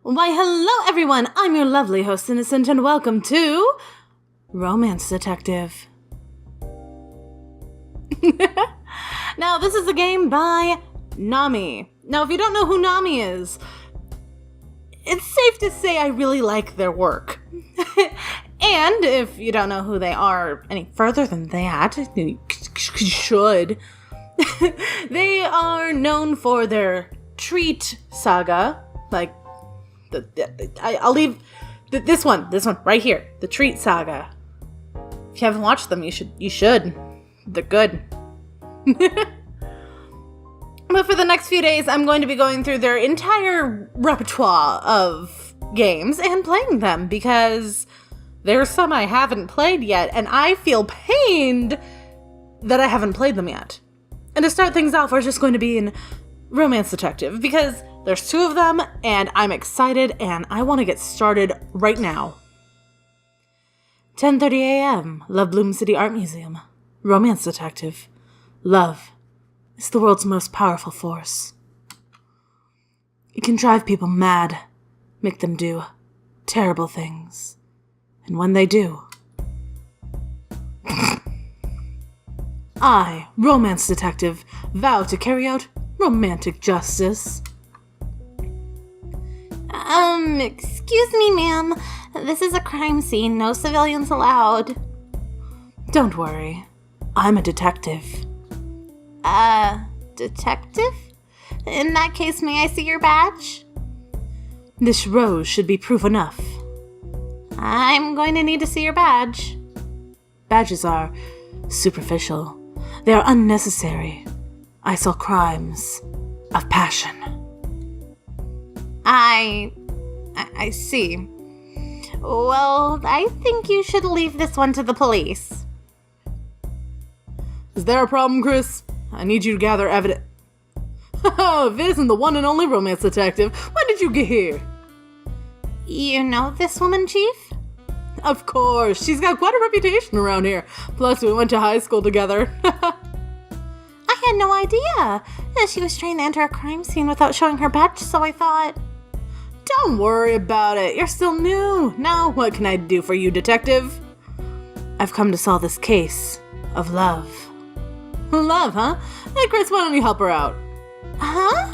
Why, hello everyone! I'm your lovely host, Innocent, and welcome to Romance Detective. Now, this is a game by Nami. Now, if you don't know who Nami is, it's safe to say I really like their work. And if you don't know who they are any further than that, you should. They are known for their treat saga, like I'll leave this one right here, the treat saga. If you haven't watched them, you should. They're good. But for the next few days, I'm going to be going through their entire repertoire of games and playing them because there's some I haven't played yet, and I feel pained that I haven't played them yet. And to start things off, we're just going to be in Romance Detective because there's 2 of them, and I'm excited, and I want to get started right now. 10:30 a.m., Love Bloom City Art Museum. Romance Detective. Love is the world's most powerful force. It can drive people mad, make them do terrible things. And when they do, I, Romance Detective, vow to carry out romantic justice. Excuse me, ma'am. This is a crime scene. No civilians allowed. Don't worry. I'm a detective. Detective? In that case, may I see your badge? This rose should be proof enough. I'm going to need to see your badge. Badges are superficial. They are unnecessary. I solve crimes of passion. I see. Well, I think you should leave this one to the police. Is there a problem, Chris? I need you to gather evidence. If it isn't the one and only Romance Detective, when did you get here? You know this woman, Chief? Of course, she's got quite a reputation around here. Plus, we went to high school together. I had no idea. She was trying to enter a crime scene without showing her badge, so I thought... Don't worry about it. You're still new. Now, what can I do for you, detective? I've come to solve this case of love. Love, huh? Hey, Chris, why don't you help her out? Huh?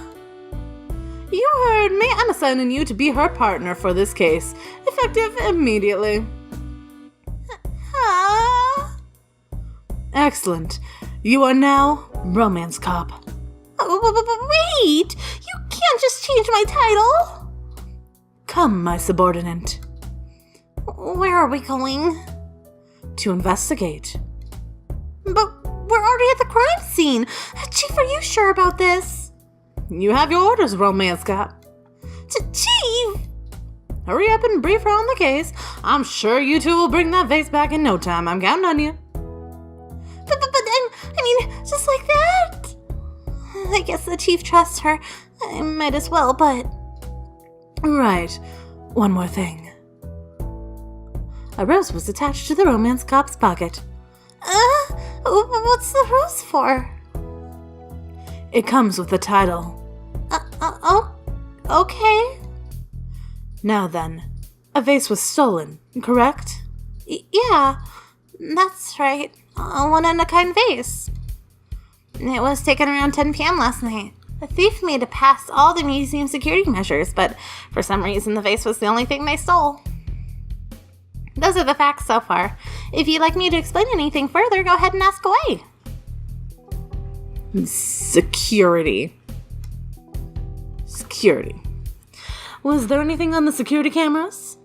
You heard me. I'm assigning you to be her partner for this case. Effective immediately. Huh? Excellent. You are now Romance Cop. Wait! You can't just change my title! Come, my subordinate. Where are we going? To investigate. But we're already at the crime scene. Chief, are you sure about this? You have your orders, Romance Cop. Chief! Hurry up and brief her on the case. I'm sure you two will bring that vase back in no time. I'm counting on you. But I mean, just like that? I guess the chief trusts her. I might as well, but... Right. One more thing. A rose was attached to the Romance Cop's pocket. What's the rose for? It comes with the title. Okay. Now then, a vase was stolen, correct? Yeah, that's right. A one-in-a-kind vase. It was taken around 10 p.m. last night. The thief made it past all the museum security measures, but for some reason the vase was the only thing they stole. Those are the facts so far. If you'd like me to explain anything further, go ahead and ask away. Security. Was there anything on the security cameras?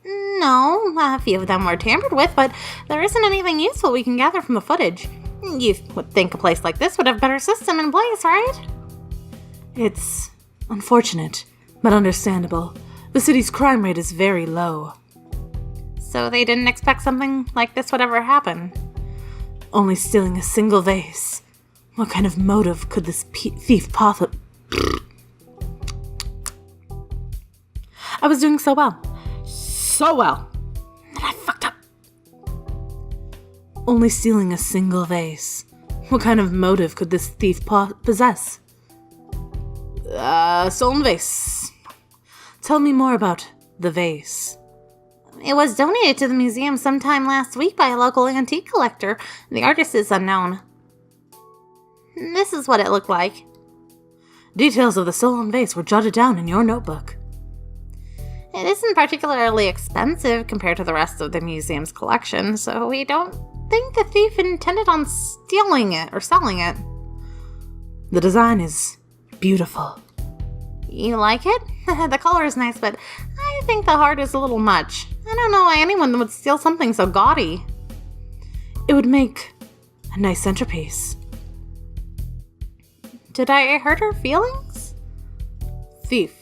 No, a few of them were tampered with, but there isn't anything useful we can gather from the footage. You would think a place like this would have a better system in place, right? It's unfortunate, but understandable. The city's crime rate is very low. So they didn't expect something like this would ever happen? Only stealing a single vase. What kind of motive could this thief possibly... I was doing so well. And I fucked up. Only stealing a single vase. What kind of motive could this thief possess? Stolen vase. tell me more about the vase. It was donated to the museum sometime last week by a local antique collector. The artist is unknown. This is what it looked like. Details of the stolen vase were jotted down in your notebook. It isn't particularly expensive compared to the rest of the museum's collection, so we don't think the thief intended on stealing it or selling it. The design is beautiful. You like it? The color is nice, but I think the heart is a little much. I don't know why anyone would steal something so gaudy. It would make a nice centerpiece. Did I hurt her feelings? Thief.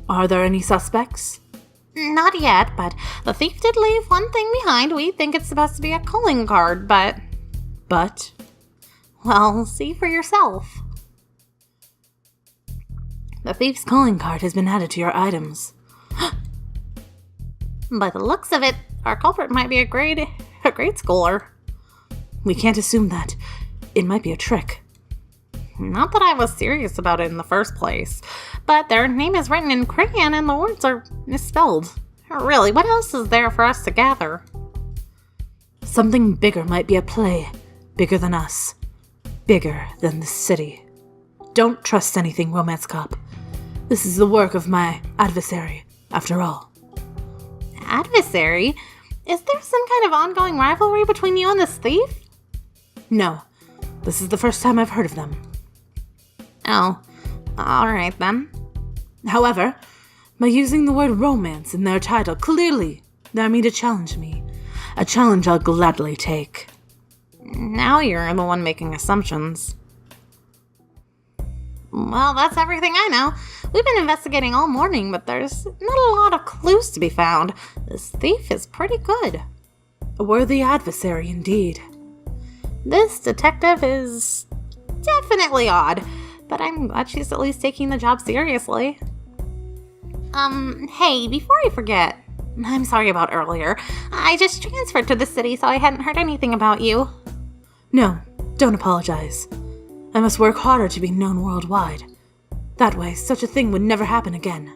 Are there any suspects? Not yet, but the thief did leave one thing behind. We think it's supposed to be a calling card, but... But? Well, see for yourself. The thief's calling card has been added to your items. By the looks of it, our culprit might be a grade schooler. We can't assume that. It might be a trick. Not that I was serious about it in the first place, but their name is written in crayon and the words are misspelled. Really, what else is there for us to gather? Something bigger might be at play. Bigger than us. Bigger than the city. Don't trust anything, Romance Cop. This is the work of my adversary, after all. Adversary? Is there some kind of ongoing rivalry between you and this thief? No. This is the first time I've heard of them. Oh, alright then. However, by using the word romance in their title, clearly they mean to challenge me. A challenge I'll gladly take. Now you're the one making assumptions. Well, that's everything I know. We've been investigating all morning, but there's not a lot of clues to be found. This thief is pretty good. A worthy adversary indeed. This detective is definitely odd, but I'm glad she's at least taking the job seriously. Hey, before I forget, I'm sorry about earlier. I just transferred to the city, so I hadn't heard anything about you. No, don't apologize. I must work harder to be known worldwide. That way, such a thing would never happen again.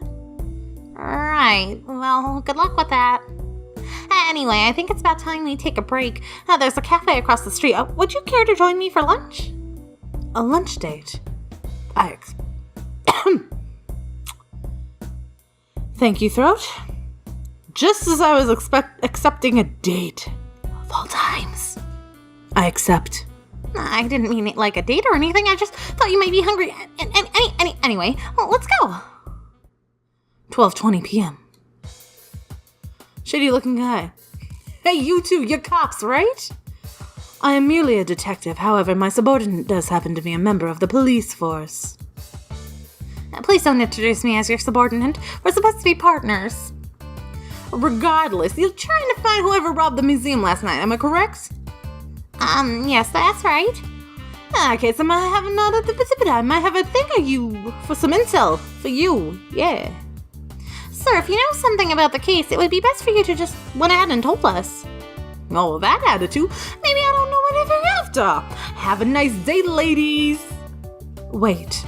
Right, well, good luck with that. Anyway, I think it's about time we take a break. There's a cafe across the street. Would you care to join me for lunch? A lunch date? Thank you, Throat. Just as I was accepting a date. Of all times. I accept. I didn't mean it like a date or anything. I just thought you might be hungry. Anyway, well, let's go. 12:20 p.m. Shady looking guy. Hey, you two, you're cops, right? I am merely a detective. However, my subordinate does happen to be a member of the police force. Please don't introduce me as your subordinate. We're supposed to be partners. Regardless, you're trying to find whoever robbed the museum last night, am I correct? Yes, that's right. Okay, so I might have a thing of you for some intel for you, yeah. Sir, if you know something about the case, it would be best for you to just went ahead and told us. Oh, that attitude? Maybe I don't know anything after. Have a nice day, ladies. Wait.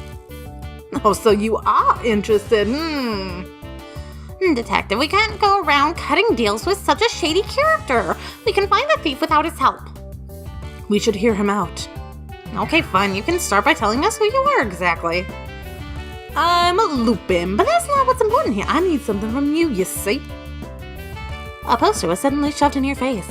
Oh, so you are interested, Detective, we can't go around cutting deals with such a shady character. We can find the thief without his help. We should hear him out. Okay, fine. You can start by telling us who you are exactly. I'm a Lupin, but that's not what's important here. I need something from you, you see. A poster was suddenly shoved in your face.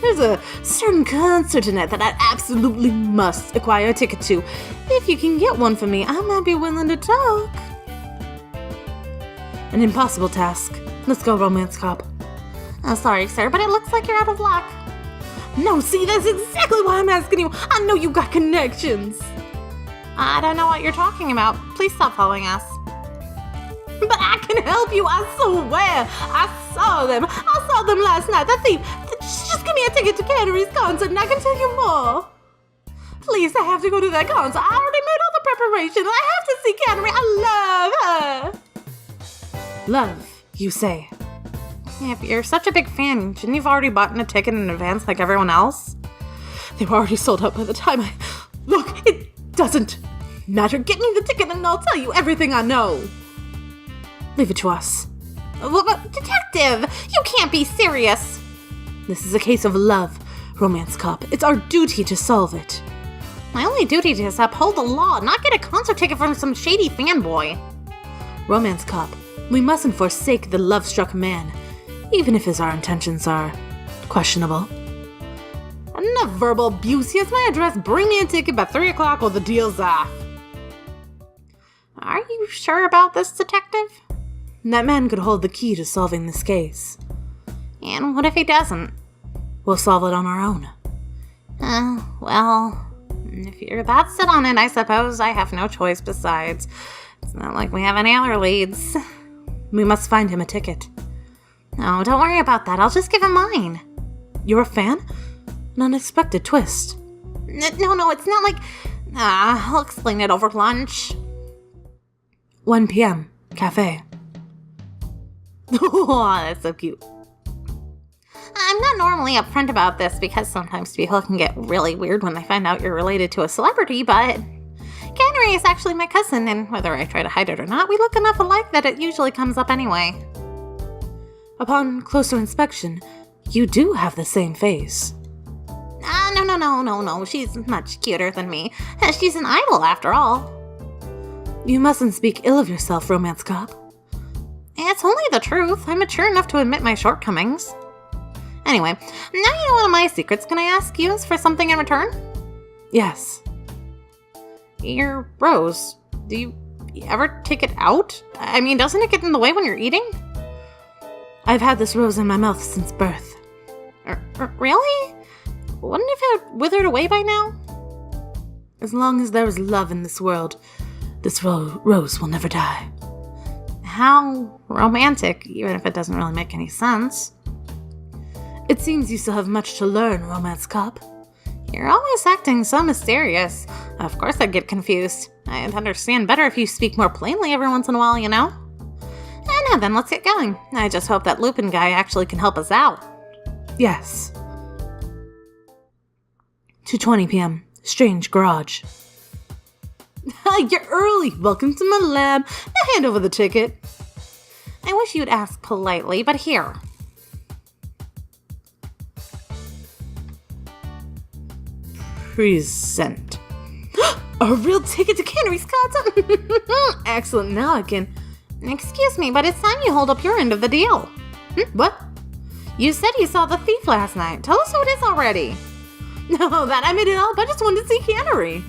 There's a certain concert tonight that I absolutely must acquire a ticket to. If you can get one for me, I might be willing to talk. An impossible task. Let's go, Romance Cop. Oh, sorry, sir, but it looks like you're out of luck. No, see, that's exactly why I'm asking you. I know you got connections. I don't know what you're talking about. Please stop following us. But I can help you, I swear. I saw them last night. The thief. Just give me a ticket to Cannery's concert and I can tell you more. Please, I have to go to that concert. I already made all the preparations. I have to see Cannery. I love her. Love, you say? If you're such a big fan, shouldn't you've already bought a ticket in advance like everyone else? They were already sold out by the time Look, it doesn't matter. Get me the ticket and I'll tell you everything I know. Leave it to us. But, Detective, you can't be serious. This is a case of love, Romance Cop. It's our duty to solve it. My only duty is to uphold the law, not get a concert ticket from some shady fanboy. Romance Cop, we mustn't forsake the love-struck man, even if our intentions are questionable. Enough verbal abuse. Here's my address. Bring me a ticket by 3 o'clock or the deal's off. Are you sure about this, Detective? That man could hold the key to solving this case. And what if he doesn't? We'll solve it on our own. Well, if you're that set on it, I suppose I have no choice besides. It's not like we have any other leads. We must find him a ticket. No, don't worry about that. I'll just give him mine. You're a fan? An unexpected twist. No, it's not like... I'll explain it over lunch. 1 p.m. Cafe. Oh, that's so cute. I'm not normally upfront about this because sometimes people can get really weird when they find out you're related to a celebrity, but Henry is actually my cousin, and whether I try to hide it or not, we look enough alike that it usually comes up anyway. Upon closer inspection, you do have the same face. No. She's much cuter than me. She's an idol, after all. You mustn't speak ill of yourself, Romance Cop. It's only the truth. I'm mature enough to admit my shortcomings. Anyway, now you know one of my secrets. Can I ask you for something in return? Yes. Your rose. Do you ever take it out? I mean, doesn't it get in the way when you're eating? I've had this rose in my mouth since birth. Really? Wouldn't it have withered away by now? As long as there is love in this world, this rose will never die. How romantic, even if it doesn't really make any sense. It seems you still have much to learn, Romance Cop. You're always acting so mysterious. Of course I'd get confused. I'd understand better if you speak more plainly every once in a while, you know? And now then, let's get going. I just hope that Lupin guy actually can help us out. Yes. 2:20 p.m. Strange Garage. You're early. Welcome to my lab. Now hand over the ticket. I wish you'd ask politely, but here. Present. A real ticket to Cannery's concert? Excellent. Now I can... Excuse me, but it's time you hold up your end of the deal. What? You said you saw the thief last night. Tell us who it is already. No, that I made it up. I just wanted to see Cannery.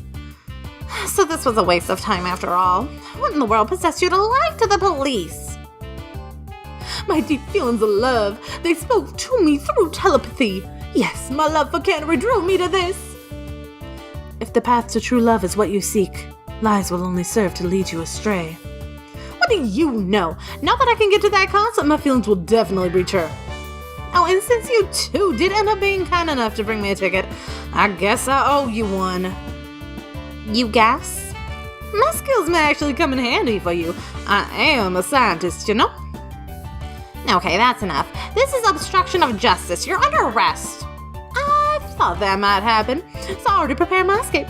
So this was a waste of time after all. What in the world possessed you to lie to the police? My deep feelings of love. They spoke to me through telepathy. Yes, my love for Cannery drove me to this. If the path to true love is what you seek, lies will only serve to lead you astray. What do you know? Now that I can get to that concert, my feelings will definitely reach her. Oh, and since you two did end up being kind enough to bring me a ticket, I guess I owe you one. You guess? My skills may actually come in handy for you. I am a scientist, you know? Okay, that's enough. This is obstruction of justice. You're under arrest. I thought that might happen, so I already prepared my escape.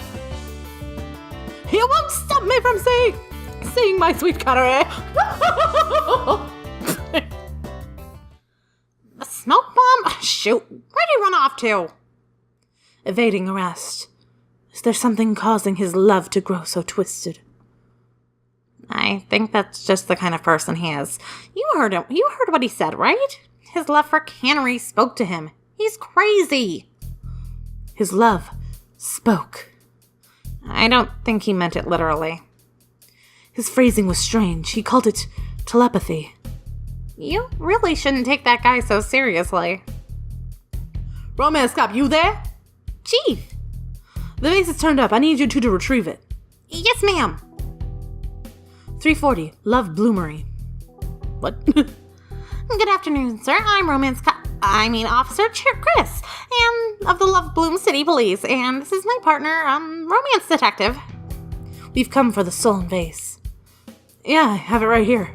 You won't stop me from seeing my sweet Connery. The smoke bomb? Shoot, where'd he run off to? Evading arrest. Is there something causing his love to grow so twisted? I think that's just the kind of person he is. You heard him. You heard what he said, right? His love for Cannery spoke to him. He's crazy. His love spoke. I don't think he meant it literally. His phrasing was strange. He called it telepathy. You really shouldn't take that guy so seriously. Romance Cop, you there? Chief! The vase is turned up. I need you two to retrieve it. Yes, ma'am. 340, Love Bloomery. What? Good afternoon, sir. I'm Officer Chris, and of the Love Bloom City Police, and this is my partner, Romance Detective. We've come for the stolen vase. Yeah, I have it right here.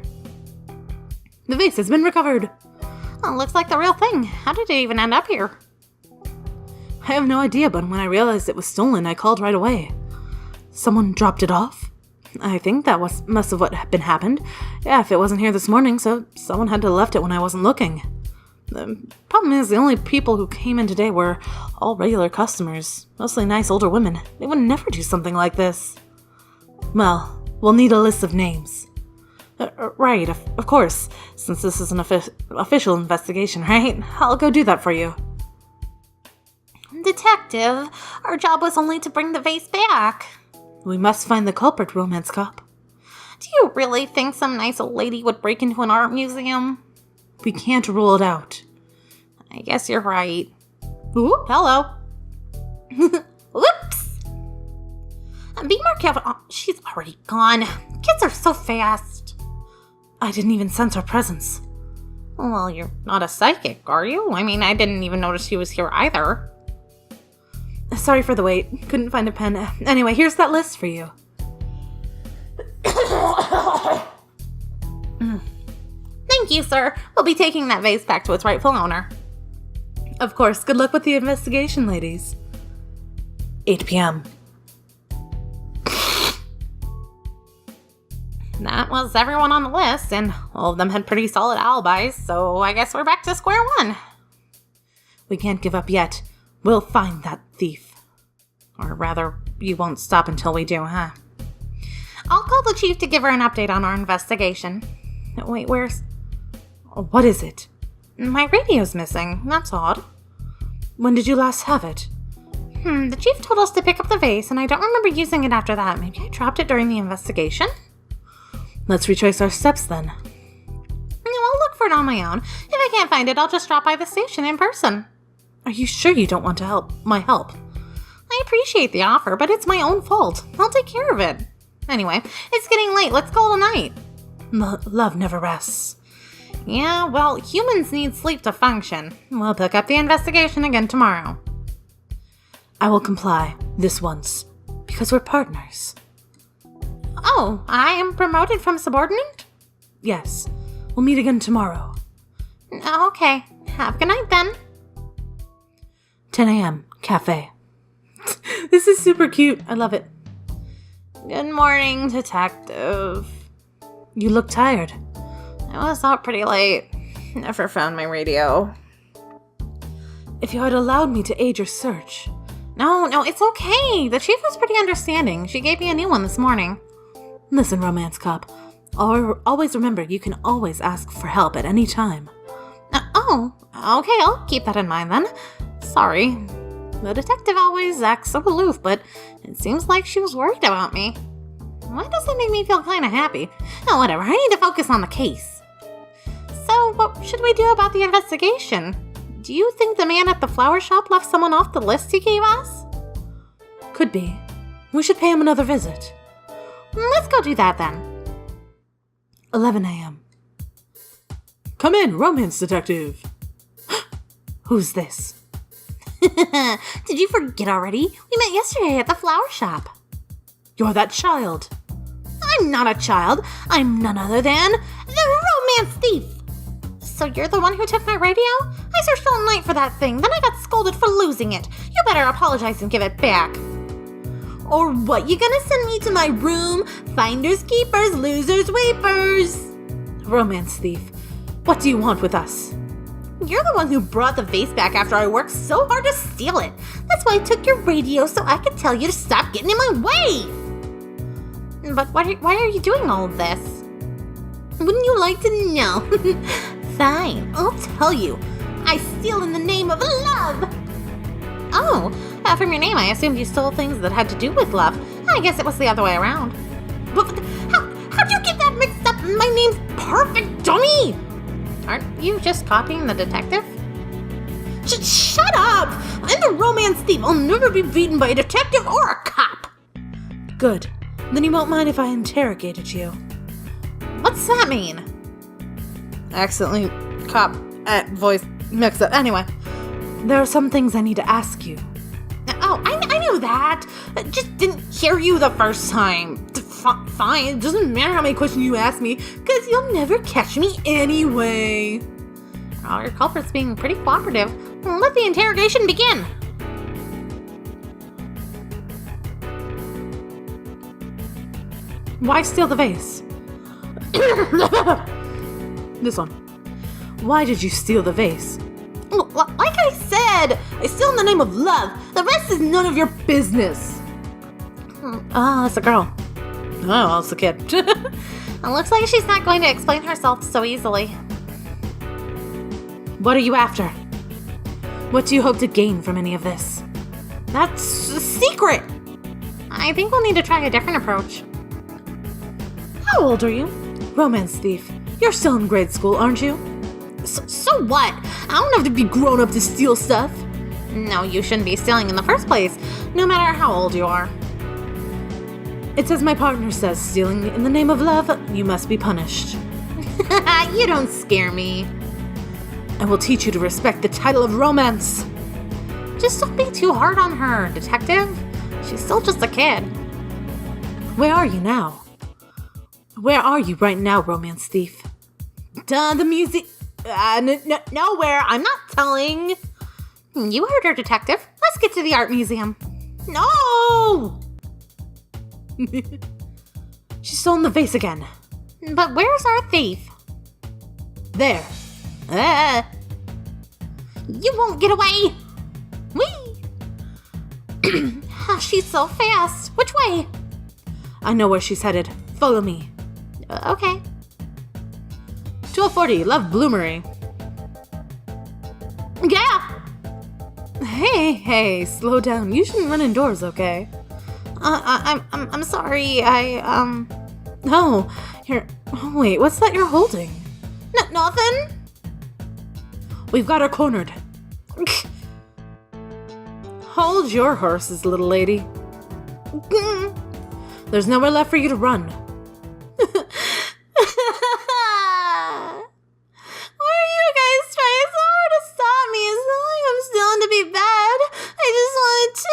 The vase has been recovered. Oh, looks like the real thing. How did it even end up here? I have no idea, but when I realized it was stolen, I called right away. Someone dropped it off? I think that must have what been happened. Yeah, if it wasn't here this morning, so someone had to have left it when I wasn't looking. The problem is, the only people who came in today were all regular customers, mostly nice older women. They would never do something like this. Well, we'll need a list of names. Right, of course, since this is an official investigation, right? I'll go do that for you. Detective, our job was only to bring the vase back. We must find the culprit, Romance Cop. Do you really think some nice old lady would break into an art museum? We can't rule it out. I guess you're right. Ooh, hello. Whoops! Be more careful. Oh, she's already gone. Kids are so fast. I didn't even sense her presence. Well, you're not a psychic, are you? I mean, I didn't even notice she was here either. Sorry for the wait. Couldn't find a pen. Anyway, here's that list for you. Thank you, sir. We'll be taking that vase back to its rightful owner. Of course. Good luck with the investigation, ladies. 8 p.m. That was everyone on the list, and all of them had pretty solid alibis, so I guess we're back to square one. We can't give up yet. We'll find that thief. Or rather, you won't stop until we do, huh? I'll call the chief to give her an update on our investigation. Wait, where's... What is it? My radio's missing. That's odd. When did you last have it? The chief told us to pick up the vase, and I don't remember using it after that. Maybe I dropped it during the investigation? Let's retrace our steps, then. I'll look for it on my own. If I can't find it, I'll just drop by the station in person. Are you sure you don't want my help? I appreciate the offer, but it's my own fault. I'll take care of it. Anyway, it's getting late. Let's call it a night. Love never rests. Yeah, well, humans need sleep to function. We'll pick up the investigation again tomorrow. I will comply, this once, because we're partners. Oh, I am promoted from subordinate? Yes. We'll meet again tomorrow. Okay. Have a good night, then. 10 a.m. Cafe. This is super cute. I love it. Good morning, detective. You look tired. I was out pretty late. Never found my radio. If you had allowed me to aid your search. No, it's okay. The chief was pretty understanding. She gave me a new one this morning. Listen, Romance Cop. Always remember you can always ask for help at any time. Oh, okay, I'll keep that in mind then. Sorry. The detective always acts so aloof, but it seems like she was worried about me. Why does that make me feel kind of happy? Oh, whatever. I need to focus on the case. So, what should we do about the investigation? Do you think the man at the flower shop left someone off the list he gave us? Could be. We should pay him another visit. Let's go do that then. 11 a.m. Come in, romance detective. Who's this? Did you forget already? We met yesterday at the flower shop. You're that child. I'm not a child. I'm none other than the romance thief. So you're the one who took my radio? I searched all night for that thing, then I got scolded for losing it. You better apologize and give it back. Or what, you gonna send me to my room? Finders keepers, losers weepers. Romance thief, what do you want with us? You're the one who brought the vase back after I worked so hard to steal it. That's why I took your radio so I could tell you to stop getting in my way. But why are you doing all of this? Wouldn't you like to know? Fine, I'll tell you. I steal in the name of love. Oh, from your name I assumed you stole things that had to do with love. I guess it was the other way around. But how'd you get that mixed up? My name's Perfect Dummy. Aren't you just copying the detective? Shut up! I'm the romance thief. I'll never be beaten by a detective or a cop. Good. Then you won't mind if I interrogated you. What's that mean? Accidentally cop voice mixed up. Anyway, there are some things I need to ask you. Oh, I knew that. Just didn't hear you the first time. Fine, it doesn't matter how many questions you ask me, because you'll never catch me anyway. Oh, your culprit's being pretty cooperative. Let the interrogation begin. Why steal the vase? This one. Why did you steal the vase? Like I said, I steal in the name of love. The rest is none of your business. Ah, it's a girl. Oh, well, it's a kid. It looks like she's not going to explain herself so easily. What are you after? What do you hope to gain from any of this? That's a secret. I think we'll need to try a different approach. How old are you? Romance thief. You're still in grade school, aren't you? So what? I don't have to be grown up to steal stuff. No, you shouldn't be stealing in the first place, no matter how old you are. It's as my partner says, stealing in the name of love, you must be punished. You don't scare me. I will teach you to respect the title of romance. Just don't be too hard on her, detective. She's still just a kid. Where are you now? Where are you right now, romance thief? The museum. Nowhere. I'm not telling. You heard her, detective. Let's get to the art museum. No! She's stolen the vase again. But where's our thief? There. You won't get away. Whee! She's so fast. Which way? I know where she's headed. Follow me. Okay. 1240, Love Bloomery. Yeah. Hey, slow down. You shouldn't run indoors, okay? I'm sorry. No, you're. Oh wait, what's that you're holding? Nothing. We've got her cornered. Hold your horses, little lady. There's nowhere left for you to run. Why are you guys trying so hard to stop me? It's not like I'm stealing to be bad. I just wanted to.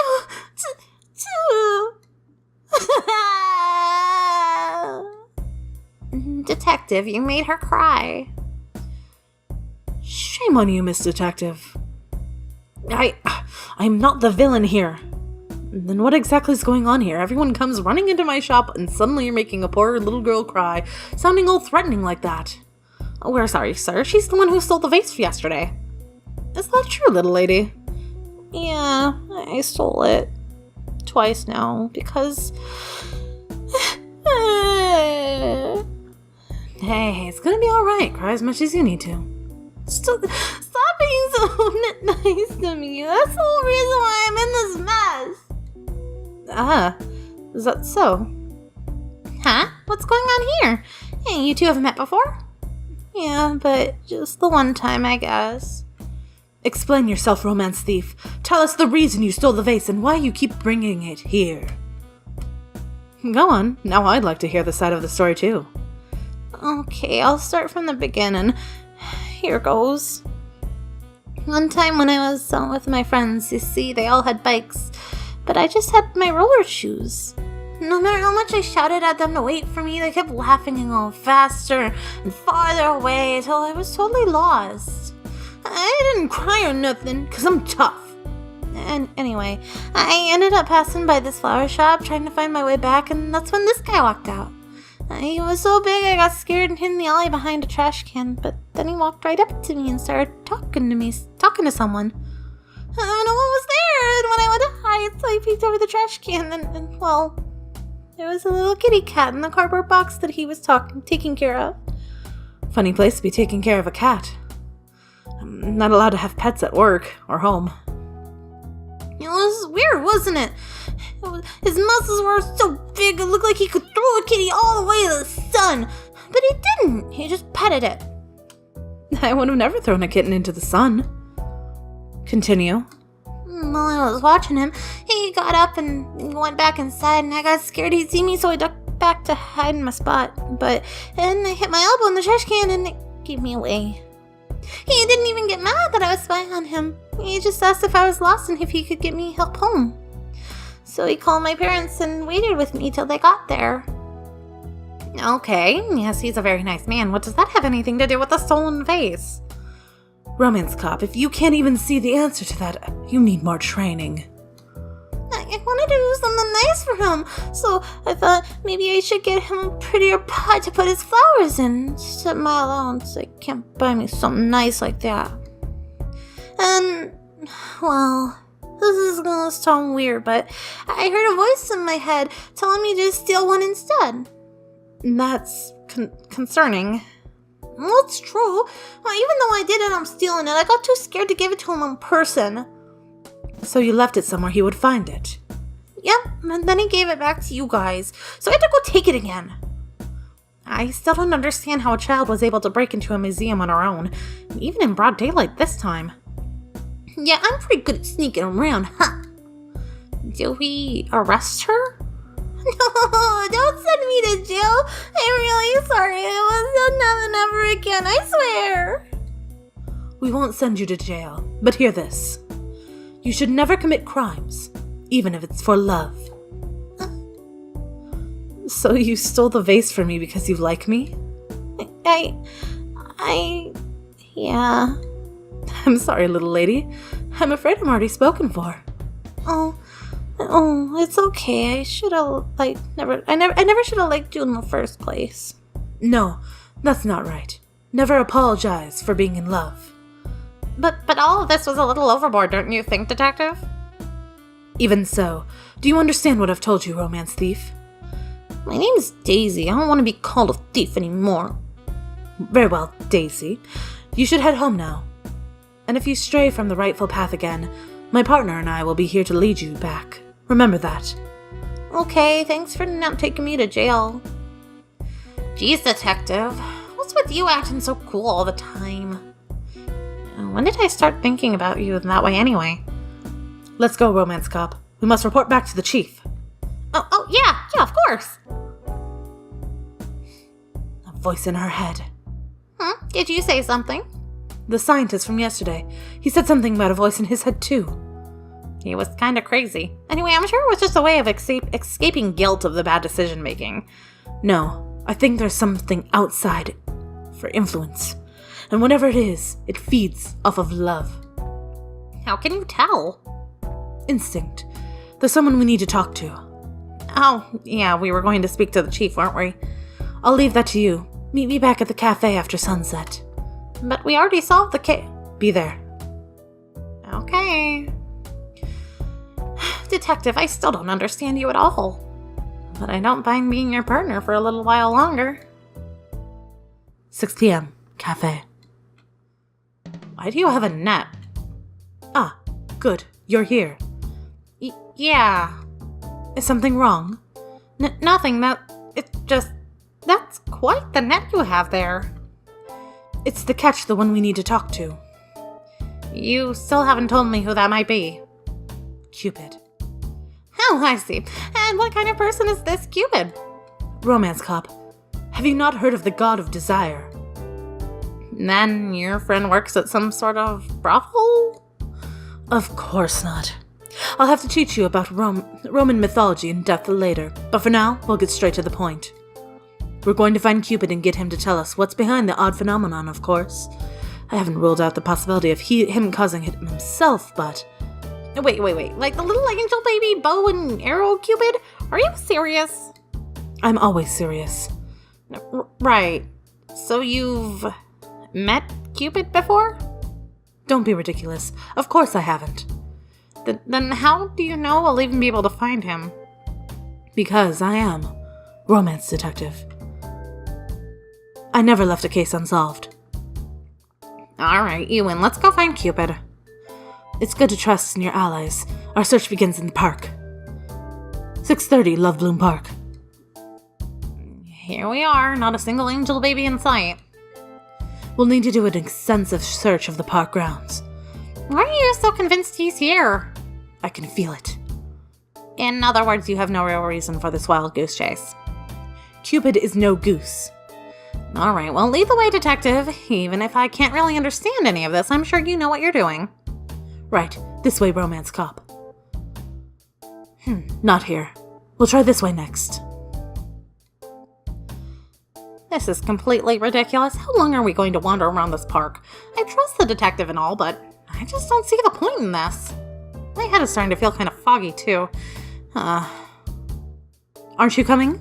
Detective, you made her cry. Shame on you, Miss Detective. I'm not the villain here. Then what exactly is going on here? Everyone comes running into my shop and suddenly you're making a poor little girl cry, sounding all threatening like that. Oh, we're sorry, sir. She's the one who stole the vase yesterday. Is that true, little lady? Yeah, I stole it. Twice now, because... Hey, it's gonna be alright. Cry as much as you need to. Stop being so nice to me. That's the whole reason why I'm in this mess. Is that so? Huh? What's going on here? Hey, you two have met before? Yeah, but just the one time, I guess. Explain yourself, romance thief. Tell us the reason you stole the vase and why you keep bringing it here. Go on. Now I'd like to hear the side of the story, too. Okay, I'll start from the beginning. Here goes. One time when I was with my friends, you see, they all had bikes, but I just had my roller shoes. No matter how much I shouted at them to wait for me, they kept laughing and going faster and farther away until I was totally lost. I didn't cry or nothing, because I'm tough. And anyway, I ended up passing by this flower shop trying to find my way back, and that's when this guy walked out. He was so big I got scared and hid in the alley behind a trash can, but then he walked right up to me and started talking to someone. No one was there, and when I went to hide, so I peeked over the trash can, and well, there was a little kitty cat in the cardboard box that he was taking care of. Funny place to be taking care of a cat. I'm not allowed to have pets at work or home. It was weird, wasn't it? His muscles were so big it looked like he could throw a kitty all the way to the sun. But he didn't. He just petted it. I would have never thrown a kitten into the sun. Continue. While I was watching him, he got up and went back inside, and I got scared he'd see me, so I ducked back to hide in my spot. But then I hit my elbow in the trash can, and it gave me away. He didn't even get mad that I was spying on him. He just asked if I was lost and if he could get me help home. So he called my parents and waited with me till they got there. Okay, yes, he's a very nice man. What does that have anything to do with the stolen vase? Romance cop, if you can't even see the answer to that, you need more training. I want wanted to do something nice for him, so I thought maybe I should get him a prettier pot to put his flowers in. Except my allowance, I can't buy me something nice like that. And, well, this is gonna sound weird, but I heard a voice in my head telling me to steal one instead. That's concerning. Well, it's true. Well, even though I did end up stealing it, I got too scared to give it to him in person. So you left it somewhere he would find it? Yep, and then he gave it back to you guys, so I had to go take it again. I still don't understand how a child was able to break into a museum on her own, even in broad daylight this time. Yeah, I'm pretty good at sneaking around, huh? Did we arrest her? No, don't send me to jail. I'm really sorry. I will do nothing ever again, I swear. We won't send you to jail, but hear this. You should never commit crimes, even if it's for love. So you stole the vase from me because you like me? Yeah. I'm sorry, little lady. I'm afraid I'm already spoken for. Oh, it's okay. I should have, I never should have liked you in the first place. No, that's not right. Never apologize for being in love. But all of this was a little overboard, don't you think, Detective? Even so, do you understand what I've told you, romance thief? My name's Daisy. I don't want to be called a thief anymore. Very well, Daisy. You should head home now. And if you stray from the rightful path again, my partner and I will be here to lead you back. Remember that. Okay, thanks for not taking me to jail. Jeez, Detective. What's with you acting so cool all the time? When did I start thinking about you in that way anyway? Let's go, romance cop. We must report back to the chief. Oh, yeah, of course. A voice in her head. Did you say something? The scientist from yesterday. He said something about a voice in his head, too. He was kind of crazy. Anyway, I'm sure it was just a way of escaping guilt of the bad decision making. No, I think there's something outside for influence. And whatever it is, it feeds off of love. How can you tell? Instinct. There's someone we need to talk to. Oh, yeah, we were going to speak to the chief, weren't we? I'll leave that to you. Meet me back at the cafe after sunset. But we already solved the case. Be there. Okay. Detective, I still don't understand you at all. But I don't mind being your partner for a little while longer. 6 p.m. Cafe. Why do you have a net? Ah, good. You're here. Yeah. Is something wrong? Nothing. That's quite the net you have there. It's the catch, the one we need to talk to. You still haven't told me who that might be. Cupid. Oh, I see. And what kind of person is this Cupid? Romance cop. Have you not heard of the god of desire? Then your friend works at some sort of brothel? Of course not. I'll have to teach you about Roman mythology in depth later, but for now, we'll get straight to the point. We're going to find Cupid and get him to tell us what's behind the odd phenomenon, of course. I haven't ruled out the possibility of him causing it himself, but... Wait. Like the little angel baby bow and arrow Cupid? Are you serious? I'm always serious. Right. So you've met Cupid before? Don't be ridiculous. Of course I haven't. Then how do you know I'll even be able to find him? Because I am romance detective. I never left a case unsolved. Alright, you win. Let's go find Cupid. It's good to trust in your allies. Our search begins in the park. 6:30, Love Bloom Park. Here we are, not a single angel baby in sight. We'll need to do an extensive search of the park grounds. Why are you so convinced he's here? I can feel it. In other words, you have no real reason for this wild goose chase. Cupid is no goose. Alright, well, lead the way, detective. Even if I can't really understand any of this, I'm sure you know what you're doing. Right, this way, romance cop. Not here. We'll try this way next. This is completely ridiculous. How long are we going to wander around this park? I trust the detective and all, but I just don't see the point in this. My head is starting to feel kind of foggy, too. Aren't you coming?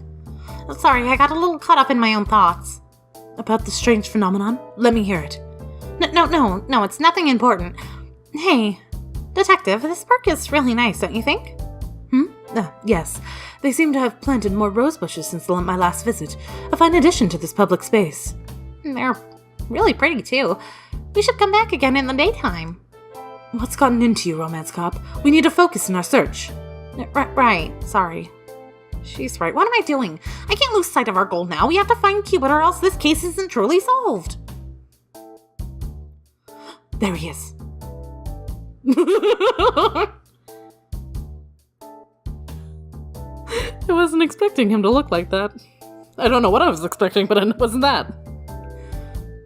Sorry, I got a little caught up in my own thoughts. About the strange phenomenon? Let me hear it. No, it's nothing important. Hey, Detective, this park is really nice, don't you think? Yes. They seem to have planted more rose bushes since my last visit. A fine addition to this public space. They're really pretty, too. We should come back again in the daytime. What's gotten into you, Romance Cop? We need to focus in our search. Right, sorry. She's right. What am I doing? I can't lose sight of our goal now. We have to find Cupid or else this case isn't truly solved. There he is. I wasn't expecting him to look like that. I don't know what I was expecting, but it wasn't that.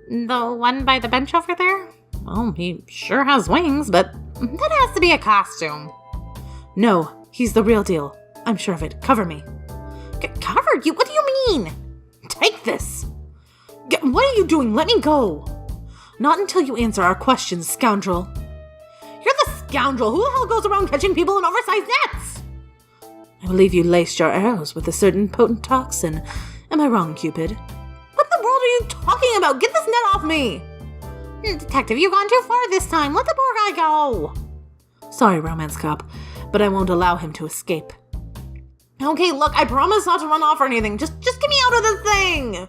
The one by the bench over there? Well, he sure has wings, but that has to be a costume. No, he's the real deal. I'm sure of it. Cover me. Cover you? What do you mean? Take this! What are you doing? Let me go! Not until you answer our questions, scoundrel. You're the scoundrel! Who the hell goes around catching people in oversized nets? I believe you laced your arrows with a certain potent toxin. Am I wrong, Cupid? What in the world are you talking about? Get this net off me! Detective, you've gone too far this time. Let the poor guy go. Sorry, Romance Cop, but I won't allow him to escape. Okay, look, I promise not to run off or anything. Just get me out of this thing!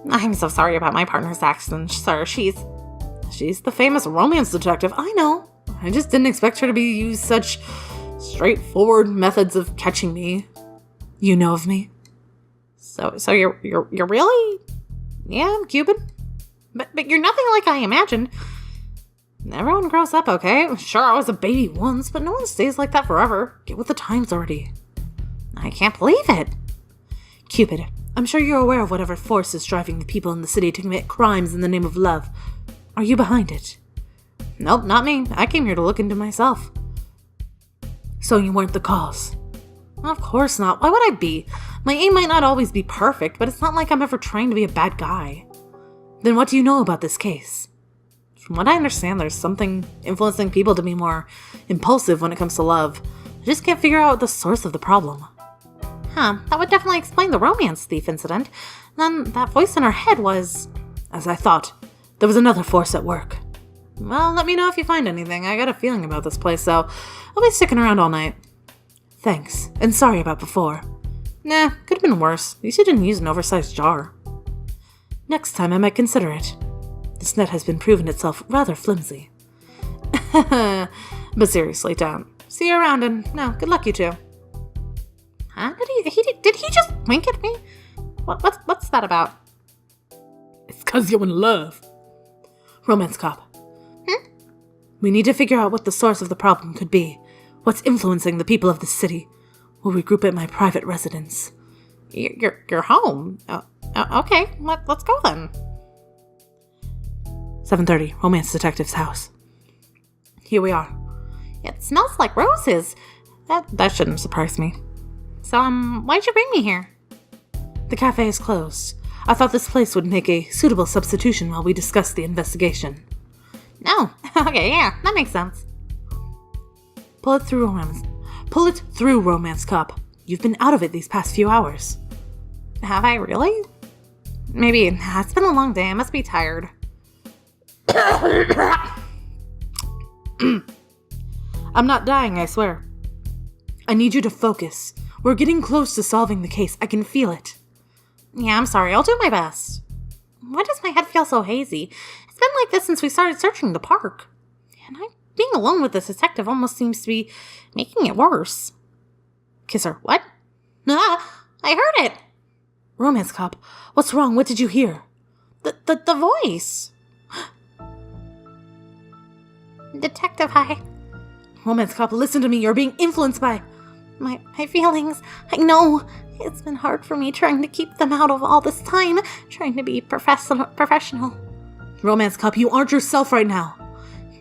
I'm so sorry about my partner's accident, sir. She's the famous romance detective. I know. I just didn't expect her to use such straightforward methods of catching me. You know of me. So you're really? Yeah, I'm Cupid. But you're nothing like I imagined. Everyone grows up, okay? Sure, I was a baby once, but no one stays like that forever. Get with the times already. I can't believe it. Cupid, I'm sure you're aware of whatever force is driving the people in the city to commit crimes in the name of love. Are you behind it? Nope, not me. I came here to look into myself. So you weren't the cause? Of course not. Why would I be? My aim might not always be perfect, but it's not like I'm ever trying to be a bad guy. Then what do you know about this case? From what I understand, there's something influencing people to be more impulsive when it comes to love. I just can't figure out the source of the problem. That would definitely explain the romance thief incident. Then that voice in her head was... As I thought, there was another force at work. Well, let me know if you find anything. I got a feeling about this place, so I'll be sticking around all night. Thanks, and sorry about before. Nah, could have been worse. At least you didn't use an oversized jar. Next time I might consider it. This net has been proven itself rather flimsy. But seriously, don't. See you around, and no, good luck you two. Huh? Did he just wink at me? What's that about? It's 'cause you're in love. Romance Cop. We need to figure out what the source of the problem could be. What's influencing the people of this city? We'll regroup at my private residence. Your home? Okay, let's go then. 7:30, Romance Detective's house. Here we are. It smells like roses. That shouldn't surprise me. So, why'd you bring me here? The cafe is closed. I thought this place would make a suitable substitution while we discuss the investigation. No. Okay, yeah, that makes sense. Pull it through, Romance Cop. You've been out of it these past few hours. Have I really? Maybe. It's been a long day. I must be tired. I'm not dying, I swear. I need you to focus. We're getting close to solving the case. I can feel it. Yeah, I'm sorry. I'll do my best. Why does my head feel so hazy? It's been like this since we started searching the park. And being alone with this detective almost seems to be making it worse. Kiss her. What? Ah, I heard it. Romance Cop, what's wrong? What did you hear? The voice. Detective, hi. Romance Cop, listen to me. You're being influenced by... My feelings. I know. It's been hard for me trying to keep them out of all this time. Trying to be professional. Romance Cop, you aren't yourself right now.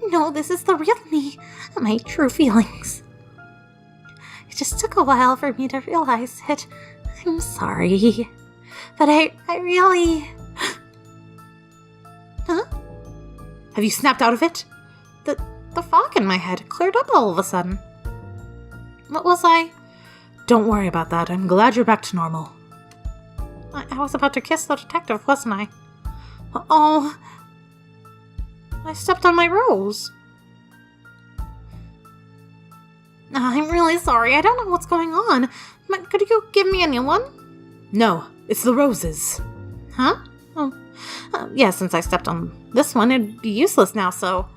No, this is the real me. My true feelings. It just took a while for me to realize it. I'm sorry. But I really... Huh? Have you snapped out of it? The fog in my head cleared up all of a sudden. What was I? Don't worry about that. I'm glad you're back to normal. I was about to kiss the detective, wasn't I? Oh, I stepped on my rose. I'm really sorry. I don't know what's going on. But could you give me a new one? No, it's the roses. Huh? Oh, yeah, since I stepped on this one, it'd be useless now, so...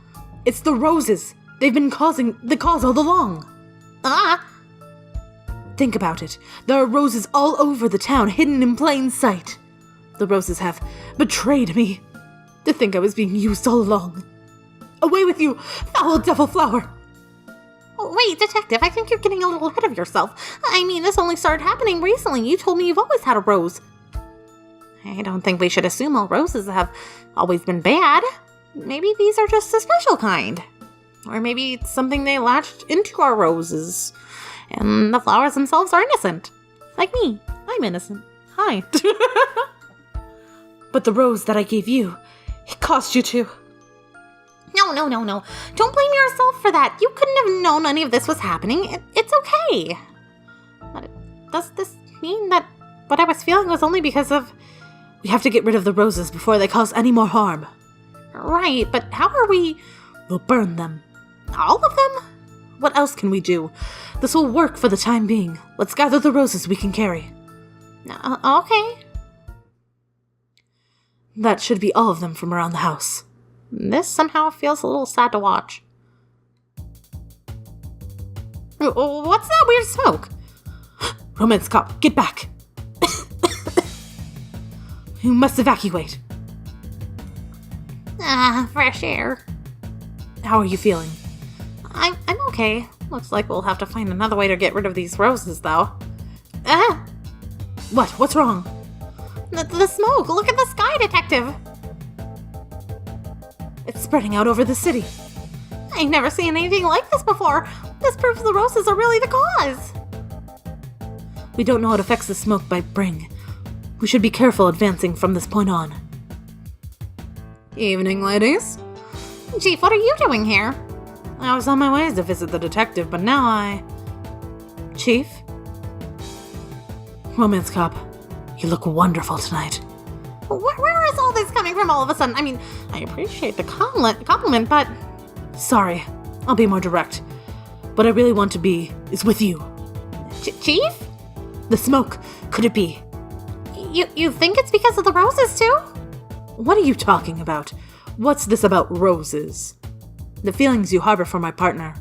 It's the roses. They've been causing the cause all along. Ah! Think about it. There are roses all over the town, hidden in plain sight. The roses have betrayed me. To think I was being used all along. Away with you, foul devil flower! Oh, wait, detective, I think you're getting a little ahead of yourself. I mean, this only started happening recently. You told me you've always had a rose. I don't think we should assume all roses have always been bad. Maybe these are just a special kind. Or maybe it's something they latched into our roses. And the flowers themselves are innocent. Like me. I'm innocent. Hi. But the rose that I gave you, it cost you to. No. Don't blame yourself for that. You couldn't have known any of this was happening. It's okay. But does this mean that what I was feeling was only because of... We have to get rid of the roses before they cause any more harm. Right, but how are we... We'll burn them. All of them? What else can we do? This will work for the time being. Let's gather the roses we can carry. Okay. That should be all of them from around the house. This somehow feels a little sad to watch. What's that weird smoke? Romance cop, get back! You must evacuate. Fresh air. How are you feeling? I'm okay. Looks like we'll have to find another way to get rid of these roses, though. What? What's wrong? The smoke! Look at the sky, detective! It's spreading out over the city. I've never seen anything like this before. This proves the roses are really the cause. We don't know what affects the smoke by bring. We should be careful advancing from this point on. Evening, ladies. Chief, what are you doing here? I was on my way to visit the detective, but now I... Chief? Romance cop, you look wonderful tonight. Where is all this coming from all of a sudden? I mean, I appreciate the compliment, but... Sorry, I'll be more direct. What I really want to be is with you. Chief? The smoke, could it be? You think it's because of the roses, too? What are you talking about? What's this about roses? The feelings you harbor for my partner,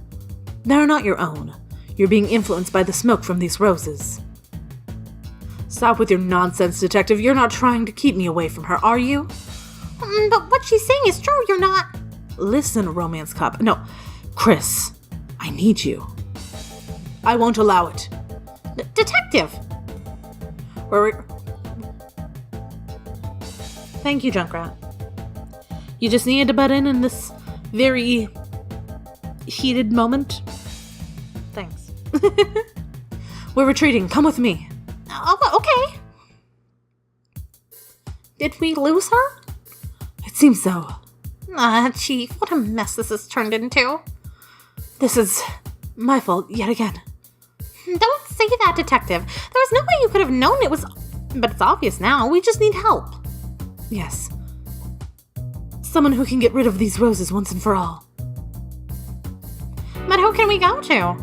they're not your own. You're being influenced by the smoke from these roses. Stop with your nonsense, detective. You're not trying to keep me away from her, are you? But what she's saying is true. You're not... Listen, romance cop. No, Chris, I need you. I won't allow it. Detective! Thank you, Junkrat. You just needed to butt in this very heated moment. Thanks. We're retreating. Come with me. Oh, okay. Did we lose her? It seems so. Chief, what a mess this has turned into. This is my fault yet again. Don't say that, detective. There was no way you could have known it was... But it's obvious now. We just need help. Yes. Someone who can get rid of these roses once and for all. But who can we go to?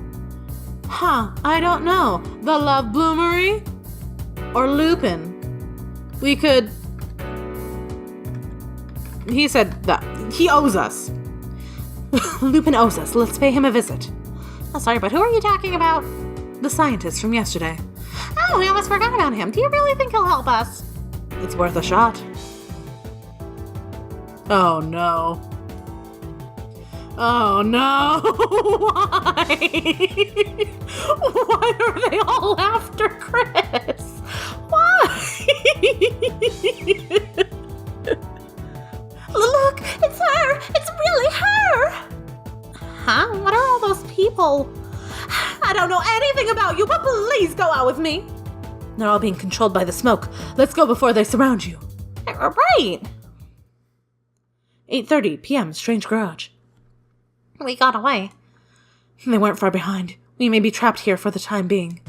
I don't know. The Love Bloomery? Or Lupin? We could... He said that. He owes us. Lupin owes us. Let's pay him a visit. Oh, sorry, but who are you talking about? The scientist from yesterday. Oh, we almost forgot about him. Do you really think he'll help us? It's worth a shot. Oh no. Oh no! Why? Why are they all after Chris? Why? Look, it's her! It's really her! Huh? What are all those people? I don't know anything about you, but please go out with me. They're all being controlled by the smoke. Let's go before they surround you. Right. 8:30 p.m. Strange Garage. We got away. They weren't far behind. We may be trapped here for the time being.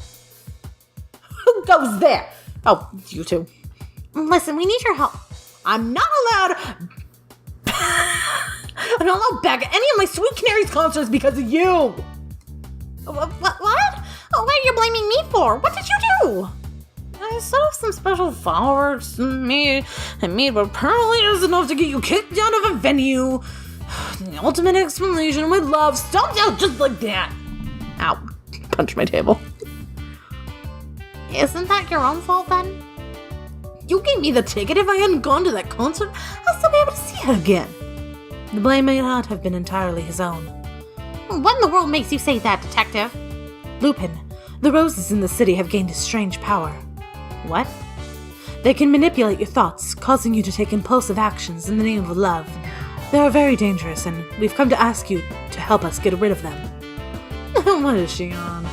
Who goes there? Oh, you two. Listen, we need your help. I'm not allowed... I'm not allowed back at any of my Sweet Canaries concerts because of you! What? Oh, what are you blaming me for? What did you do? I set up some special fireworks, and me but apparently it was enough to get you kicked out of a venue. The ultimate explanation of my love stomped out just like that. Ow. Punch my table. Isn't that your own fault then? You gave me the ticket. If I hadn't gone to that concert, I'd still be able to see her again. The blame may not have been entirely his own. What in the world makes you say that, Detective? Lupin, the roses in the city have gained a strange power. What? They can manipulate your thoughts, causing you to take impulsive actions in the name of love. They are very dangerous, and we've come to ask you to help us get rid of them. What is she on?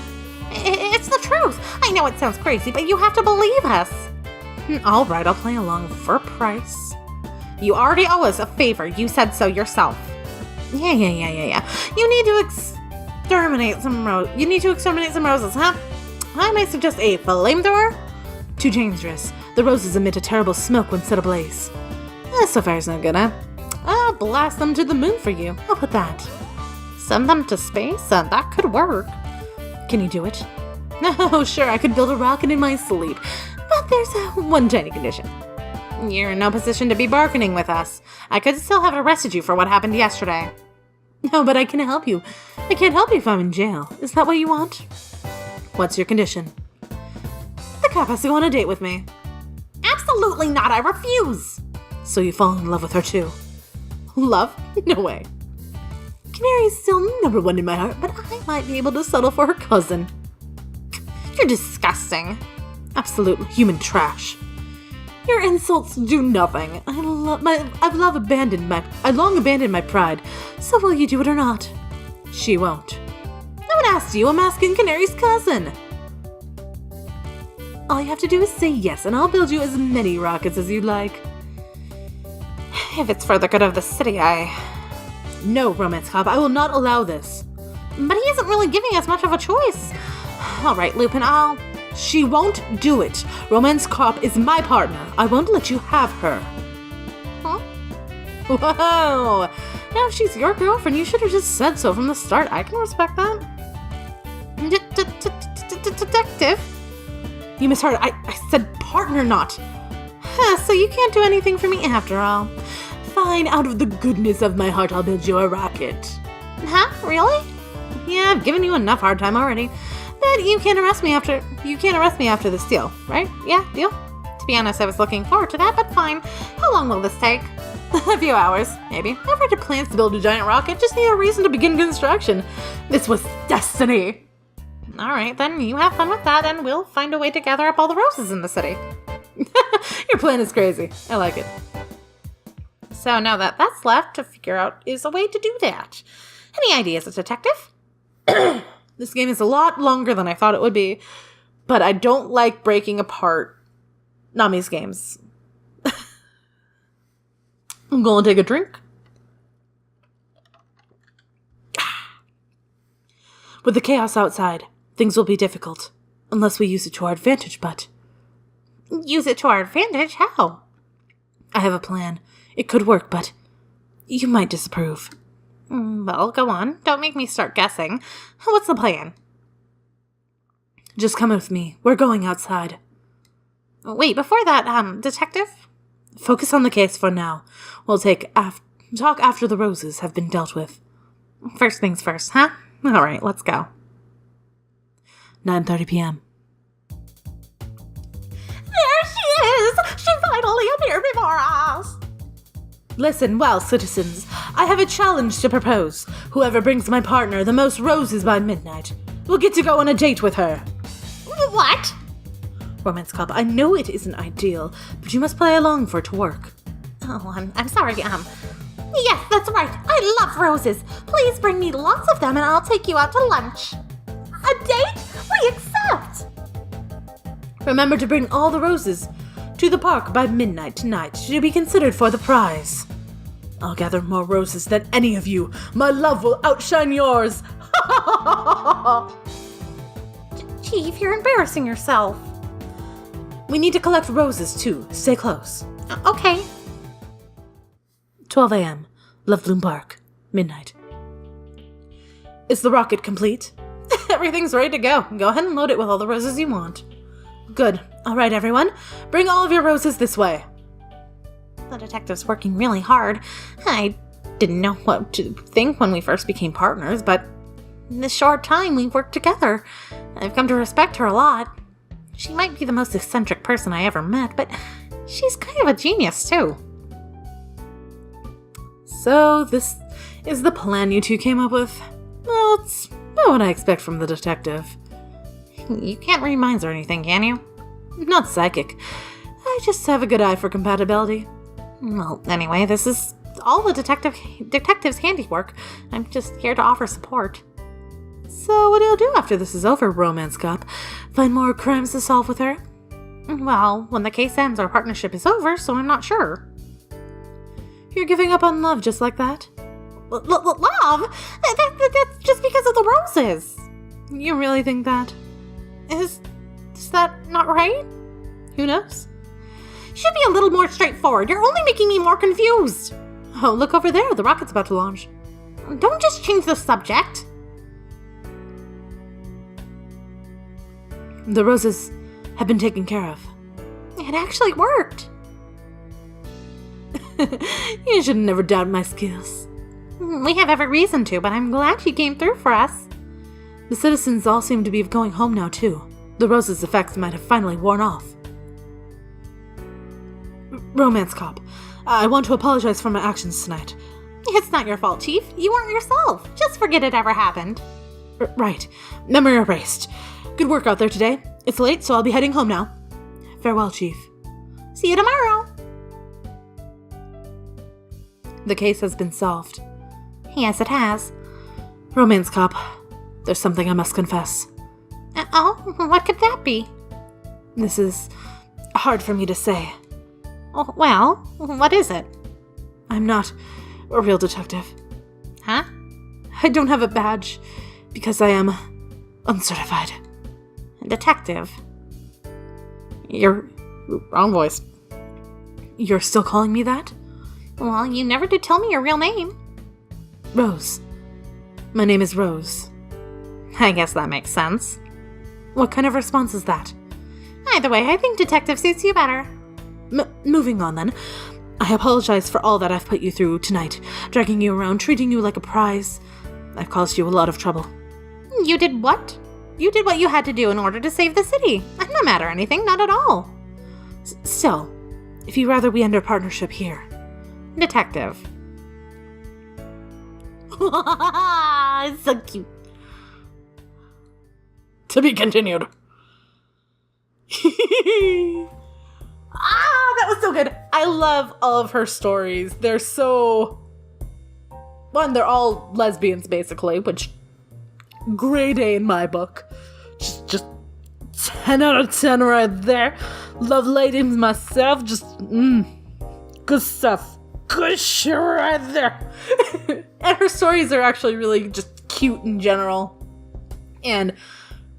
It's the truth. I know it sounds crazy, but you have to believe us. All right, I'll play along for a price. You already owe us a favor. You said so yourself. Yeah. You need to exterminate some roses, huh? I might suggest a flamethrower. Too dangerous. The roses emit a terrible smoke when set ablaze. So far, it's no good, huh? I'll blast them to the moon for you. How about that? Send them to space? That could work. Can you do it? No, sure, I could build a rocket in my sleep. But there's one tiny condition. You're in no position to be bargaining with us. I could still have arrested you for what happened yesterday. No, but I can help you. I can't help you if I'm in jail. Is that what you want? What's your condition? The cop has to go on a date with me. Absolutely not, I refuse! So you fall in love with her too? Love? No way. Canary's still number one in my heart, but I might be able to settle for her cousin. You're disgusting. Absolute human trash. Your insults do nothing. I long abandoned my pride. So will you do it or not? She won't. No one asked you. I'm asking Canary's cousin. All you have to do is say yes, and I'll build you as many rockets as you'd like. If it's for the good of the city, No, Romance Cop, I will not allow this. But he isn't really giving us much of a choice. All right, Lupin, She won't do it. Romance Cop is my partner. I won't let you have her. Huh? Whoa! Now if she's your girlfriend, you should have just said so from the start. I can respect that. Detective? You misheard. I said partner, not. So you can't do anything for me after all. Fine, out of the goodness of my heart, I'll build you a rocket. Huh? Really? Yeah, I've given you enough hard time already. But you can't arrest me after this deal, right? Yeah, deal? To be honest, I was looking forward to that, but fine. How long will this take? A few hours, maybe. I've already plans to build a giant rocket, just need a reason to begin construction. This was destiny. Alright, then you have fun with that, and we'll find a way to gather up all the roses in the city. Your plan is crazy. I like it. So now that that's left to figure out is a way to do that. Any ideas, Detective? This game is a lot longer than I thought it would be, but I don't like breaking apart Nami's games. I'm gonna take a drink. With the chaos outside, things will be difficult, unless we use it to our advantage, but... Use it to our advantage? How? I have a plan. It could work, but you might disapprove. Well, go on. Don't make me start guessing. What's the plan? Just come with me. We're going outside. Wait, before that, Detective? Focus on the case for now. We'll talk after the roses have been dealt with. First things first, huh? All right, let's go. 9:30 p.m. There she is! She finally appeared before us! Listen well, citizens. I have a challenge to propose. Whoever brings my partner the most roses by midnight will get to go on a date with her. What? Romance Cop, I know it isn't ideal, but you must play along for it to work. Oh, I'm sorry, Yes, that's right. I love roses. Please bring me lots of them and I'll take you out to lunch. A date? We accept! Remember to bring all the roses to the park by midnight tonight to be considered for the prize. I'll gather more roses than any of you. My love will outshine yours. Chief, you're embarrassing yourself. We need to collect roses, too. Stay close. Okay. 12 a.m. Lovebloom Park. Midnight. Is the rocket complete? Everything's ready to go. Go ahead and load it with all the roses you want. Good. All right, everyone. Bring all of your roses this way. The detective's working really hard. I didn't know what to think when we first became partners, but in this short time we've worked together, I've come to respect her a lot. She might be the most eccentric person I ever met, but she's kind of a genius, too. So, this is the plan you two came up with? Well, it's not what I expect from the detective. You can't read minds or anything, can you? Not psychic. I just have a good eye for compatibility. Well, anyway, this is all the detective's handiwork. I'm just here to offer support. So what do you do after this is over, Romance Cop? Find more crimes to solve with her? Well, when the case ends, our partnership is over, so I'm not sure. You're giving up on love just like that? Love? That's just because of the roses. You really think that? Is that not right? Who knows? Should be a little more straightforward. You're only making me more confused. Oh, look over there. The rocket's about to launch. Don't just change the subject. The roses have been taken care of. It actually worked. You should never doubt my skills. We have every reason to, but I'm glad you came through for us. The citizens all seem to be going home now, too. The roses' effects might have finally worn off. Romance Cop, I want to apologize for my actions tonight. It's not your fault, Chief. You weren't yourself. Just forget it ever happened. Right. Memory erased. Good work out there today. It's late, so I'll be heading home now. Farewell, Chief. See you tomorrow. The case has been solved. Yes, it has. Romance Cop, there's something I must confess. Oh, what could that be? This is hard for me to say. Oh, well, what is it? I'm not a real detective. Huh? I don't have a badge because I am uncertified. Detective. You're wrong voice. You're still calling me that? Well, you never did tell me your real name. Rose. My name is Rose. I guess that makes sense. What kind of response is that? Either way, I think detective suits you better. Moving on then. I apologize for all that I've put you through tonight, dragging you around, treating you like a prize. I've caused you a lot of trouble. You did what? You did what you had to do in order to save the city. I'm not mad or anything, not at all. Still, if you'd rather we end our partnership here. Detective. It's so cute. To be continued. That was so good. I love all of her stories. They're so... One, they're all lesbians, basically, which... Grade A in my book. Just 10 out of 10 right there. Love lady myself, just... Good stuff. Good shit right there. And her stories are actually really just cute in general. And...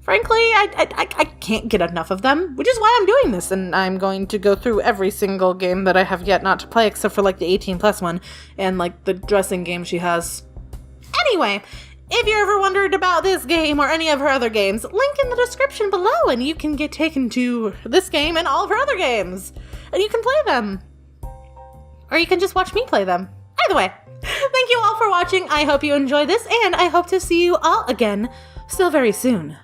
Frankly, I can't get enough of them, which is why I'm doing this, and I'm going to go through every single game that I have yet not to play, except for, like, the 18+ one, and, like, the dressing game she has. Anyway, if you ever wondered about this game or any of her other games, link in the description below, and you can get taken to this game and all of her other games, and you can play them. Or you can just watch me play them. Either way, thank you all for watching, I hope you enjoyed this, and I hope to see you all again so very soon.